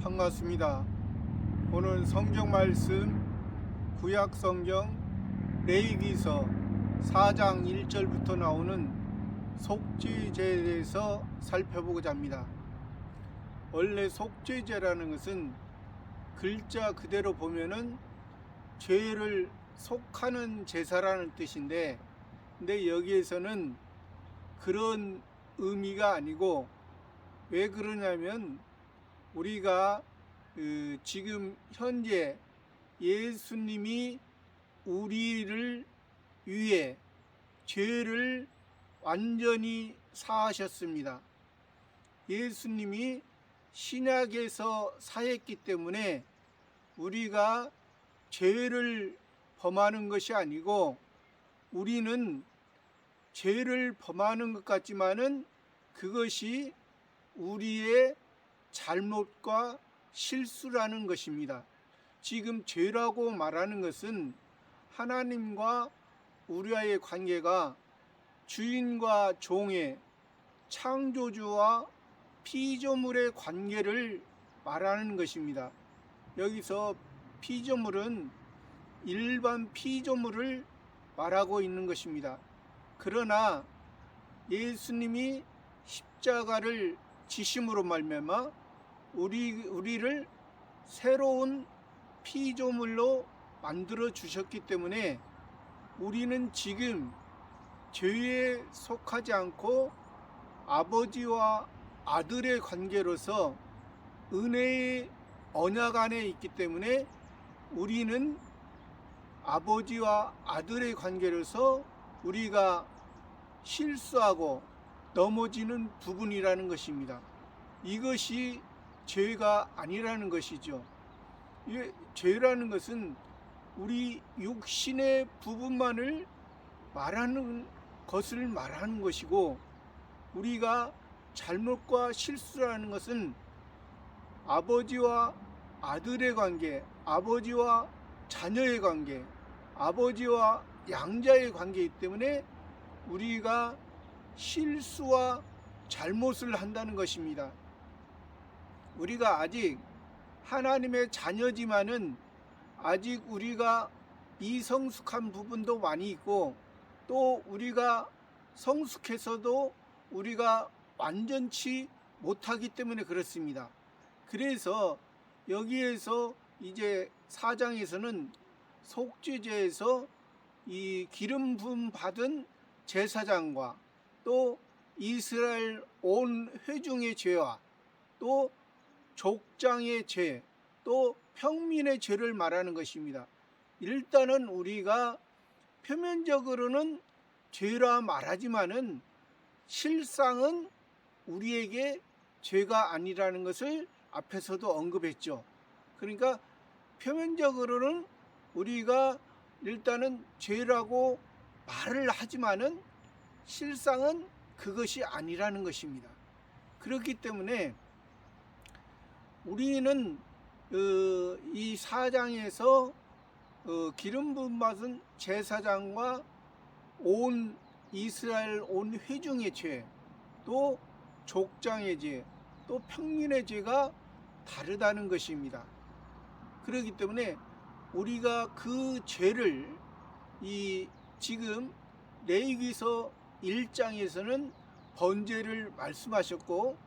반갑습니다. 오늘 성경 말씀 구약 성경 레위기서 4장 1절부터 나오는 속죄제에 대해서 살펴보고자 합니다. 원래 속죄제라는 것은 글자 그대로 보면은 죄를 속하는 제사라는 뜻인데, 근데 여기에서는 그런 의미가 아니고, 왜 그러냐면 우리가 지금 현재 예수님이 우리를 위해 죄를 완전히 사하셨습니다. 예수님이 신약에서 사했기 때문에 우리가 죄를 범하는 것이 아니고, 우리는 죄를 범하는 것 같지만은 그것이 우리의 잘못과 실수라는 것입니다. 지금 죄라고 말하는 것은 하나님과 우리와의 관계가 주인과 종의, 창조주와 피조물의 관계를 말하는 것입니다. 여기서 피조물은 일반 피조물을 말하고 있는 것입니다. 그러나 예수님이 십자가를 지심으로 말미암아 우리를 새로운 피조물로 만들어 주셨기 때문에 우리는 지금 죄에 속하지 않고 아버지와 아들의 관계로서 은혜의 언약 안에 있기 때문에 우리는 아버지와 아들의 관계로서 우리가 실수하고 넘어지는 부분이라는 것입니다. 이것이 죄가 아니라는 것이죠. 죄라는 것은 우리 육신의 부분만을 말하는 것이고, 우리가 잘못과 실수라는 것은 아버지와 아들의 관계, 아버지와 자녀의 관계, 아버지와 양자의 관계이기 때문에 우리가 실수와 잘못을 한다는 것입니다. 우리가 아직 하나님의 자녀지만은 아직 우리가 미성숙한 부분도 많이 있고, 또 우리가 성숙해서도 우리가 완전치 못하기 때문에 그렇습니다. 그래서 여기에서 이제 4장에서는 속죄제에서 이 기름 부음 받은 제사장과 또 이스라엘 온 회중의 죄와 또 족장의 죄, 또 평민의 죄를 말하는 것입니다. 일단은 우리가 표면적으로는 죄라 말하지만은 실상은 우리에게 죄가 아니라는 것을 앞에서도 언급했죠. 그러니까 표면적으로는 우리가 일단은 죄라고 말을 하지만은 실상은 그것이 아니라는 것입니다. 그렇기 때문에 우리는 이 4장에서 기름 부음 받은 제사장과 온 이스라엘 온 회중의 죄, 또 족장의 죄, 또 평민의 죄가 다르다는 것입니다. 그렇기 때문에 우리가 그 죄를 지금 레위기서 1장에서는 번제를 말씀하셨고,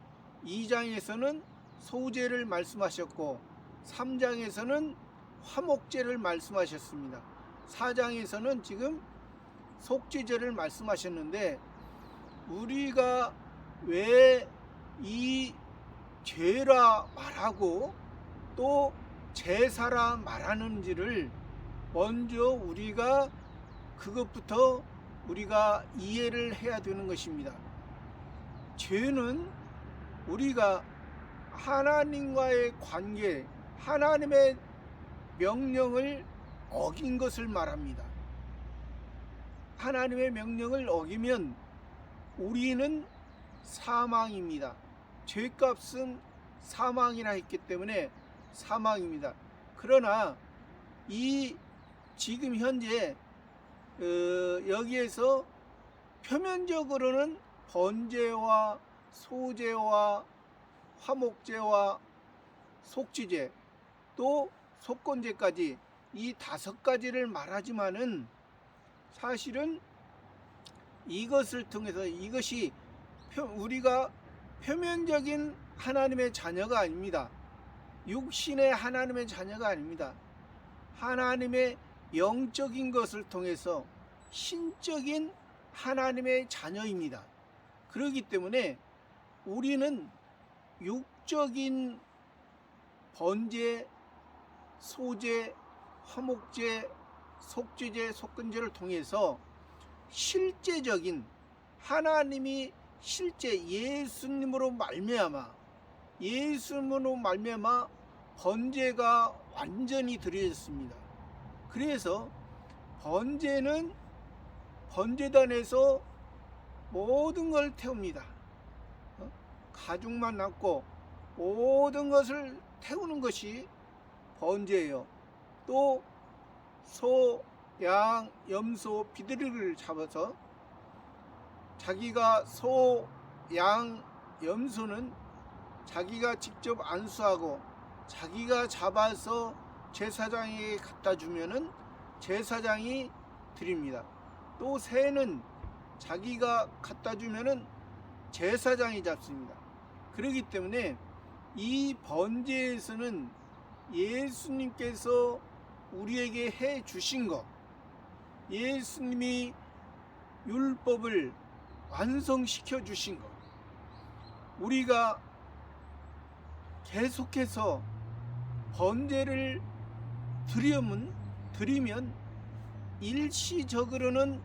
2장에서는 소제를 말씀하셨고, 3장에서는 화목제를 말씀하셨습니다. 4장에서는 지금 속죄제를 말씀하셨는데, 우리가 왜 이 죄라 말하고 또 제사라 말하는지를 먼저 우리가 그것부터 우리가 이해를 해야 되는 것입니다. 죄는 우리가 하나님과의 관계, 하나님의 명령을 어긴 것을 말합니다. 하나님의 명령을 어기면 우리는 사망입니다. 죄값은 사망이라 했기 때문에 사망입니다. 그러나 지금 현재 여기에서 표면적으로는 번제와 소제와 화목제와 속죄제, 또 속건제까지 이 5가지를 말하지만은 사실은 이것을 통해서 이것이 우리가 표면적인 하나님의 자녀가 아닙니다. 육신의 하나님의 자녀가 아닙니다. 하나님의 영적인 것을 통해서 신적인 하나님의 자녀입니다. 그렇기 때문에 우리는 육적인 번제, 소제, 화목제, 속죄제, 속건제를 통해서 실제적인 하나님이 실제 예수님으로 말미암아 번제가 완전히 드려졌습니다. 그래서 번제는 번제단에서 모든 걸 태웁니다. 가죽만 남고 모든 것을 태우는 것이 번제예요. 또 소, 양, 염소, 비둘기를 잡아서 자기가 소, 양, 염소는 자기가 직접 안수하고 자기가 잡아서 제사장에게 갖다 주면은 제사장이 드립니다. 또 새는 자기가 갖다 주면은 제사장이 잡습니다. 그렇기 때문에 이 번제에서는 예수님께서 우리에게 해 주신 것, 예수님이 율법을 완성시켜 주신 것, 우리가 계속해서 번제를 드리면 일시적으로는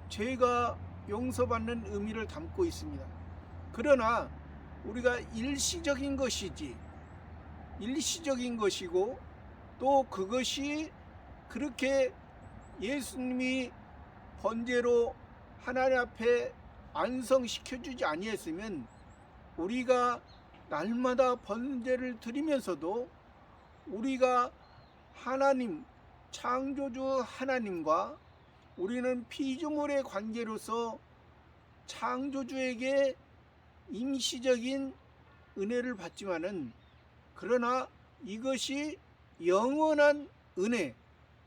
죄가 용서받는 의미를 담고 있습니다. 그러나 우리가 일시적인 것이고 또 그것이 그렇게 예수님이 번제로 하나님 앞에 완성시켜주지 아니했으면 우리가 날마다 번제를 드리면서도 우리가 하나님, 창조주 하나님과 우리는 피조물의 관계로서 창조주에게 임시적인 은혜를 받지만은 그러나 이것이 영원한 은혜,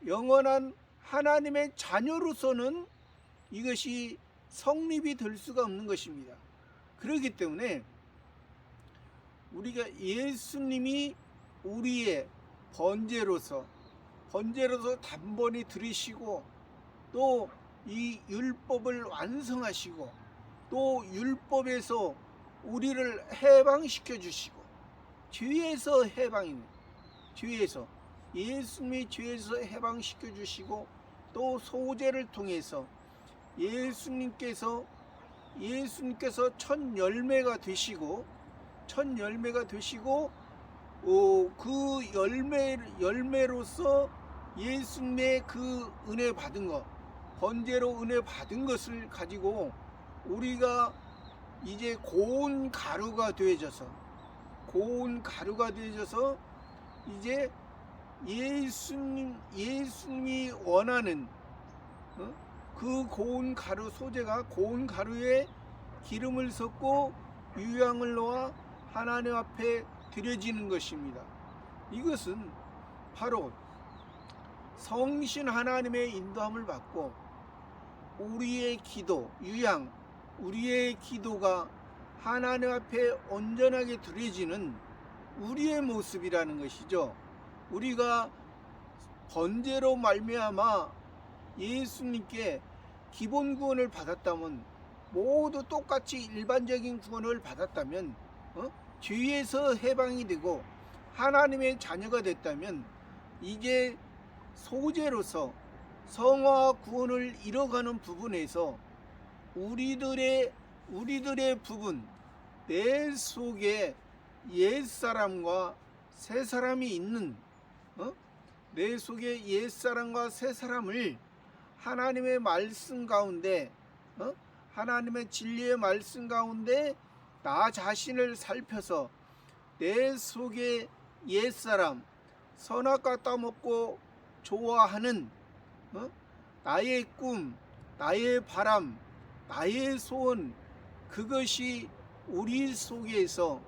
영원한 하나님의 자녀로서는 이것이 성립이 될 수가 없는 것입니다. 그렇기 때문에 우리가 예수님이 우리의 번제로서 단번에 들이시고 또 이 율법을 완성하시고 또 율법에서 우리를 해방시켜 주시고 죄에서 예수님이 죄에서 해방시켜 주시고 또 소제를 통해서 예수님께서 첫 열매가 되시고 그 열매로서 예수님의 그 은혜 받은 것, 번제로 은혜 받은 것을 가지고 우리가 이제 고운 가루가 되어져서 이제 예수님이 원하는 그 고운 가루 소재가 고운 가루에 기름을 섞고 유향을 놓아 하나님 앞에 드려지는 것입니다. 이것은 바로 성신 하나님의 인도함을 받고 우리의 기도가 하나님 앞에 온전하게 드려지는 우리의 모습이라는 것이죠. 우리가 번제로 말미암아 예수님께 기본 구원을 받았다면, 모두 똑같이 일반적인 구원을 받았다면, 죄에서 해방이 되고 하나님의 자녀가 됐다면 이제 소제로서 성화 구원을 이뤄가는 부분에서 우리들의 부분, 내 속에 옛사람과 새사람이 있는 내 속에 옛사람과 새사람을 하나님의 말씀 가운데 하나님의 진리의 말씀 가운데 나 자신을 살펴서 내 속에 옛사람, 선악과 따먹고 좋아하는 나의 꿈, 나의 바람, 나의 소원, 그것이 우리 속에서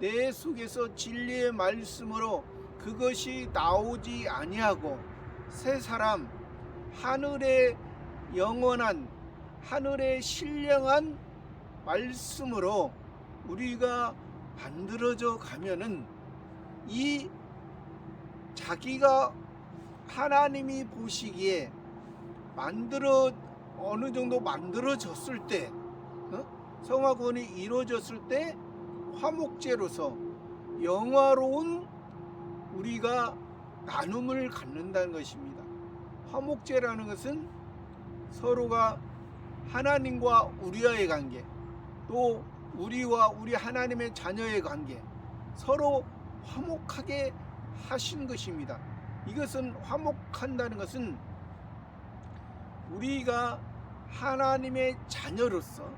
내 속에서 진리의 말씀으로 그것이 나오지 아니하고 새 사람, 하늘의 영원한, 하늘의 신령한 말씀으로 우리가 만들어져 가면은 이 자기가 하나님이 보시기에 어느 정도 만들어졌을 때, 성화구원이 이루어졌을 때 화목제로서 영화로운 우리가 나눔을 갖는다는 것입니다. 화목제라는 것은 서로가 하나님과 우리와의 관계, 또 우리와 우리 하나님의 자녀의 관계, 서로 화목하게 하신 것입니다. 이것은 화목한다는 것은 우리가 하나님의 자녀로서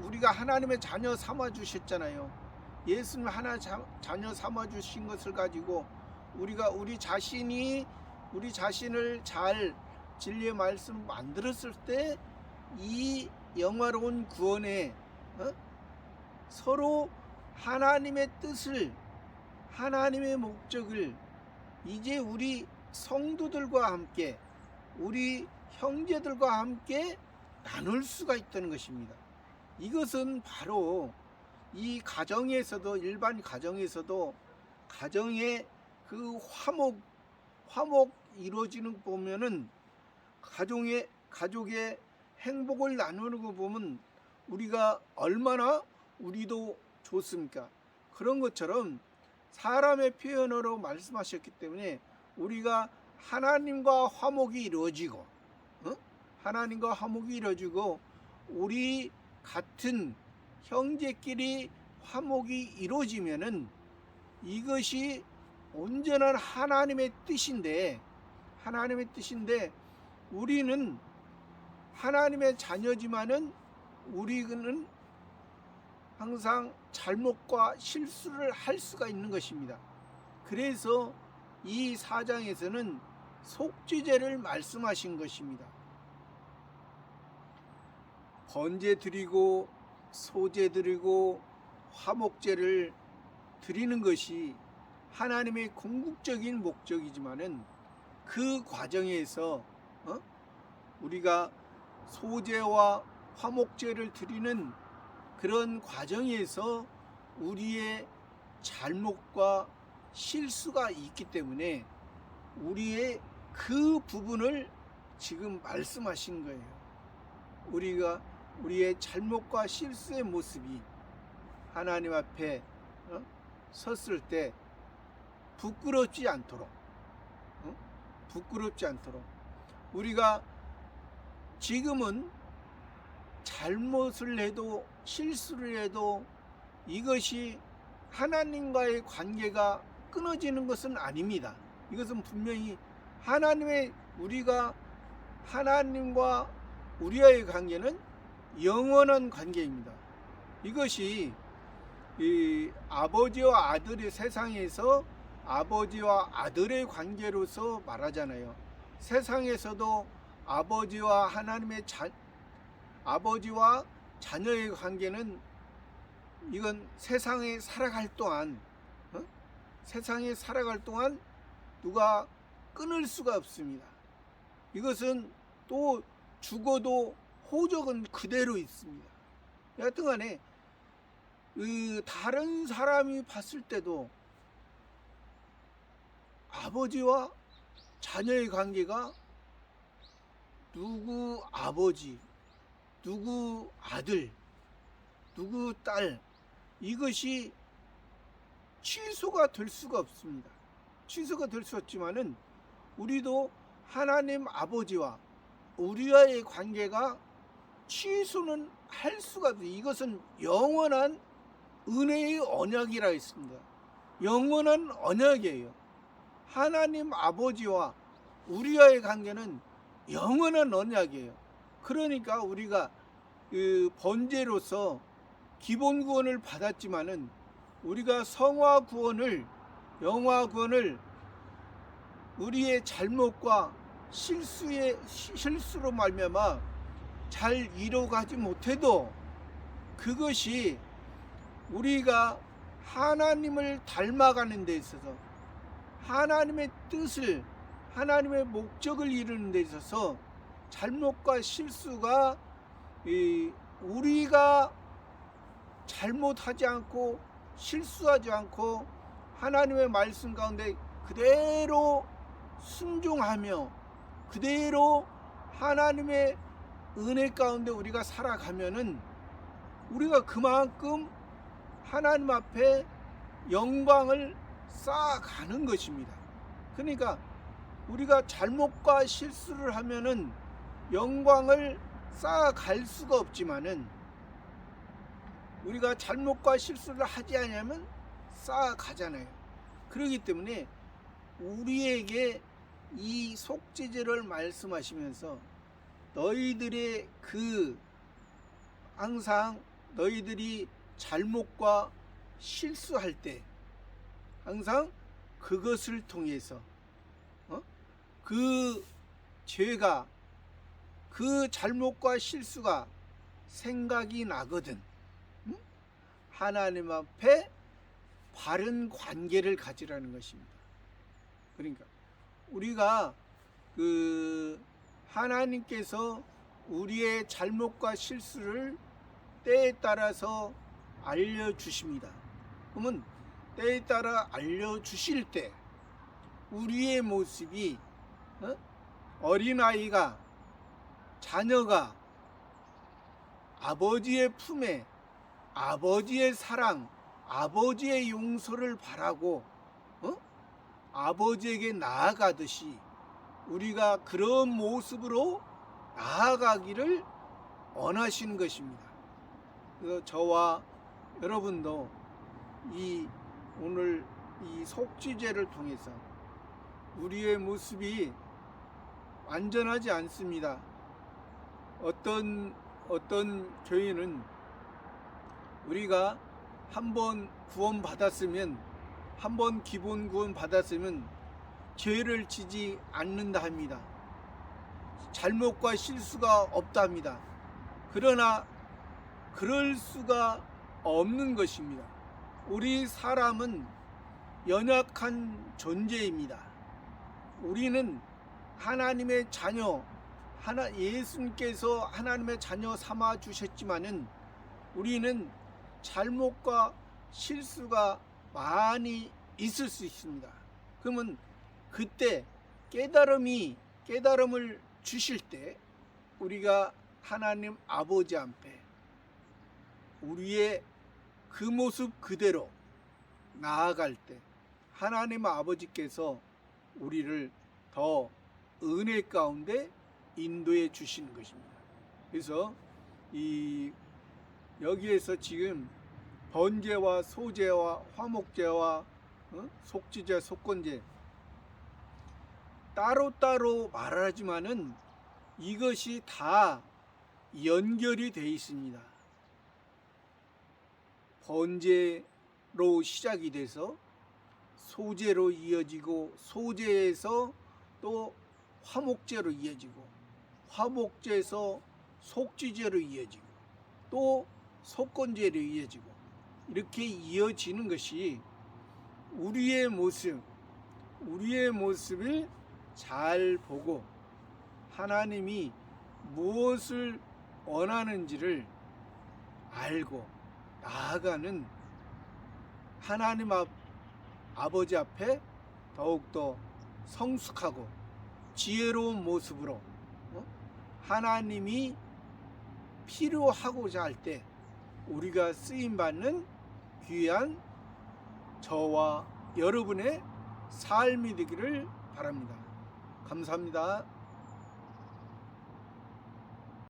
우리가 하나님의 자녀 삼아 주셨잖아요. 예수님 자녀 삼아 주신 것을 가지고 우리가 우리 자신을 잘 진리의 말씀 만들었을 때 이 영화로운 구원에 서로 하나님의 뜻을, 하나님의 목적을 이제 우리 성도들과 함께, 우리 형제들과 함께 나눌 수가 있다는 것입니다. 이것은 바로 이 가정에서도, 일반 가정에서도 가정의 그 화목 이루어지는 거 보면은 가족의 행복을 나누는 거 보면 우리가 얼마나 우리도 좋습니까? 그런 것처럼 사람의 표현으로 말씀하셨기 때문에 우리가 하나님과 화목이 이루어지고, 하나님과 화목이 이루어지고 우리 같은 형제끼리 화목이 이루어지면은 이것이 온전한 하나님의 뜻인데 우리는 하나님의 자녀지만은 우리는 항상 잘못과 실수를 할 수가 있는 것입니다. 그래서 이 4장에서는 속죄제를 말씀하신 것입니다. 번제 드리고 소제 드리고 화목제를 드리는 것이 하나님의 궁극적인 목적이지만은 그 과정에서 우리가 소제와 화목제를 드리는 그런 과정에서 우리의 잘못과 실수가 있기 때문에 우리의 그 부분을 지금 말씀하신 거예요. 우리의 잘못과 실수의 모습이 하나님 앞에 섰을 때 부끄럽지 않도록 우리가 지금은 잘못을 해도 실수를 해도 이것이 하나님과의 관계가 끊어지는 것은 아닙니다. 이것은 분명히 우리가 하나님과 우리와의 관계는 영원한 관계입니다. 이것이 이 아버지와 아들의 세상에서 아버지와 아들의 관계로서 말하잖아요. 세상에서도 아버지와 자녀의 관계는 이건 세상에 살아갈 동안 누가 끊을 수가 없습니다. 이것은 또 죽어도 호적은 그대로 있습니다. 여하튼간에 다른 사람이 봤을 때도 아버지와 자녀의 관계가 누구 아버지, 누구 아들, 누구 딸, 이것이 취소가 될 수가 없습니다. 취소가 될 수 없지만은 우리도 하나님 아버지와 우리와의 관계가 취소는 할 수가 없어요. 이것은 영원한 은혜의 언약이라 했습니다. 영원한 언약이에요. 하나님 아버지와 우리와의 관계는 영원한 언약이에요. 그러니까 우리가 그 번제로서 기본 구원을 받았지만은 우리가 성화 구원을, 영화 구원을 우리의 잘못과 실수로 말미암아 잘 이뤄가지 못해도 그것이 우리가 하나님을 닮아가는 데 있어서 하나님의 뜻을, 하나님의 목적을 이루는 데 있어서 잘못과 실수가 우리가 잘못하지 않고 실수하지 않고 하나님의 말씀 가운데 그대로 순종하며 그대로 하나님의 은혜 가운데 우리가 살아가면은 우리가 그만큼 하나님 앞에 영광을 쌓아가는 것입니다. 그러니까 우리가 잘못과 실수를 하면은 영광을 쌓아갈 수가 없지만은 우리가 잘못과 실수를 하지 않으면 쌓아가잖아요. 그렇기 때문에 우리에게 이 속죄제를 말씀하시면서 너희들의 항상 너희들이 잘못과 실수할 때 항상 그것을 통해서 그 죄가, 그 잘못과 실수가 생각이 나거든 하나님 앞에 바른 관계를 가지라는 것입니다. 그러니까 우리가 하나님께서 우리의 잘못과 실수를 때에 따라서 알려주십니다. 그러면 때에 따라 알려주실 때 우리의 모습이 어린아이가, 자녀가 아버지의 품에 아버지의 사랑, 아버지의 용서를 바라고 아버지에게 나아가듯이 우리가 그런 모습으로 나아가기를 원하시는 것입니다. 그래서 저와 여러분도 오늘 이 속죄제를 통해서 우리의 모습이 완전하지 않습니다. 어떤 교회는 우리가 한번 구원 받았으면, 한번 기본 구원 받았으면 죄를 지지 않는다 합니다. 잘못과 실수가 없다 합니다. 그러나 그럴 수가 없는 것입니다. 우리 사람은 연약한 존재입니다. 우리는 하나님의 자녀, 예수님께서 하나님의 자녀 삼아 주셨지만은 우리는 잘못과 실수가 많이 있을 수 있습니다. 그러면 그때 깨달음을 주실 때 우리가 하나님 아버지 앞에 우리의 그 모습 그대로 나아갈 때 하나님 아버지께서 우리를 더 은혜 가운데 인도해 주시는 것입니다. 그래서 여기에서 지금 번제와 소제와 화목제와 속죄제, 속건제 따로따로 말하지만은 이것이 다 연결이 되어 있습니다. 번제로 시작이 돼서 소제로 이어지고 소제에서 또 화목제로 이어지고 화목제에서 속죄제로 이어지고 또 속건제로 이어지고 이렇게 이어지는 것이 우리의 모습을 잘 보고 하나님이 무엇을 원하는지를 알고 나아가는 하나님 아버지 앞에 더욱더 성숙하고 지혜로운 모습으로 하나님이 필요하고자 할 때 우리가 쓰임받는 귀한 저와 여러분의 삶이 되기를 바랍니다. 감사합니다.